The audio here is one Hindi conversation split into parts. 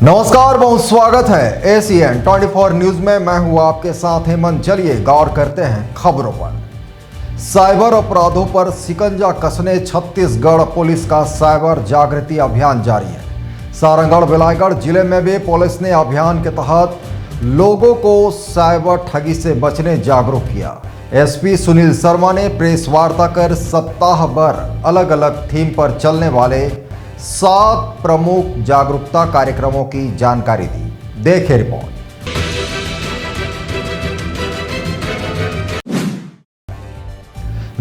नमस्कार, बहुत स्वागत है ACN 24 न्यूज में। मैं हूं आपके साथ हेमंत। चलिए गौर करते हैं खबरों पर। साइबर अपराधों पर शिकंजा कसने छत्तीसगढ़ पुलिस का साइबर जागृति अभियान जारी है। सारंगढ़ बिलाईगढ़ जिले में भी पुलिस ने अभियान के तहत लोगों को साइबर ठगी से बचने जागरूक किया। SP सुनील शर्मा ने प्रेस वार्ता कर सप्ताह भर अलग अलग थीम पर चलने वाले 7 प्रमुख जागरूकता कार्यक्रमों की जानकारी दी। देखिए रिपोर्ट।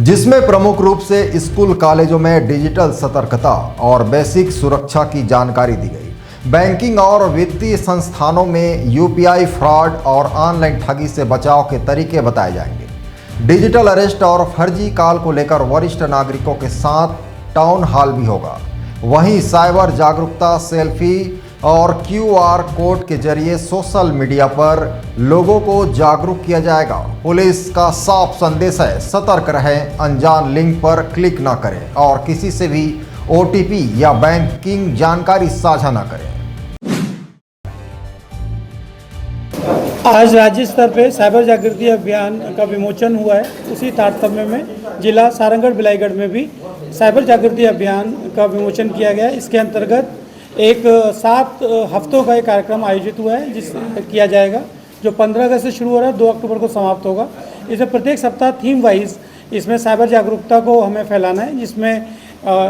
जिसमें प्रमुख रूप से स्कूल कॉलेजों में डिजिटल सतर्कता और बेसिक सुरक्षा की जानकारी दी गई। बैंकिंग और वित्तीय संस्थानों में UPI फ्रॉड और ऑनलाइन ठगी से बचाव के तरीके बताए जाएंगे। डिजिटल अरेस्ट और फर्जी कॉल को लेकर वरिष्ठ नागरिकों के साथ टाउन हॉल भी होगा। वहीं साइबर जागरूकता सेल्फी और QR कोड के जरिए सोशल मीडिया पर लोगों को जागरूक किया जाएगा। पुलिस का साफ संदेश है, सतर्क रहें, अनजान लिंक पर क्लिक ना करें और किसी से भी OTP या बैंकिंग जानकारी साझा ना करें। आज राज्य स्तर पर साइबर जागृति अभियान का विमोचन हुआ है। उसी तारतम्य में जिला सारंगढ़ बिलाईगढ़ में भी साइबर जागृति अभियान का विमोचन किया गया है। इसके अंतर्गत एक 7 हफ्तों का एक कार्यक्रम आयोजित हुआ है जिस किया जाएगा, जो 15 अगस्त से शुरू हो रहा है, 2 अक्टूबर को समाप्त होगा। इसमें प्रत्येक सप्ताह थीम वाइज इसमें साइबर जागरूकता को हमें फैलाना है, जिसमें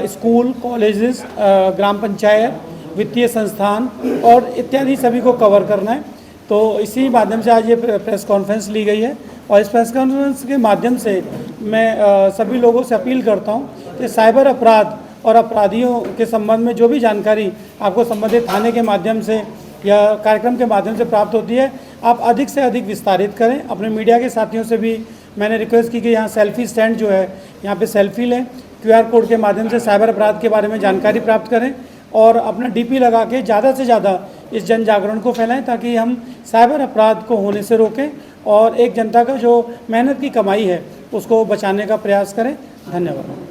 स्कूल, कॉलेजेस, ग्राम पंचायत, वित्तीय संस्थान और इत्यादि सभी को कवर करना है। तो इसी माध्यम से आज ये प्रेस कॉन्फ्रेंस ली गई है और इस प्रेस कॉन्फ्रेंस के माध्यम से मैं सभी लोगों से अपील करता हूँ कि साइबर अपराध और अपराधियों के संबंध में जो भी जानकारी आपको संबंधित थाने के माध्यम से या कार्यक्रम के माध्यम से प्राप्त होती है, आप अधिक से अधिक विस्तारित करें। अपने मीडिया के साथियों से भी मैंने रिक्वेस्ट की कि यहाँ सेल्फी स्टैंड जो है, यहाँ पे सेल्फी लें, QR कोड के माध्यम से साइबर अपराध के बारे में जानकारी प्राप्त करें और अपना DP लगा के ज़्यादा से ज़्यादा इस जन जागरण को फैलाएं, ताकि हम साइबर अपराध को होने से रोकें और एक जनता का जो मेहनत की कमाई है उसको बचाने का प्रयास करें। धन्यवाद।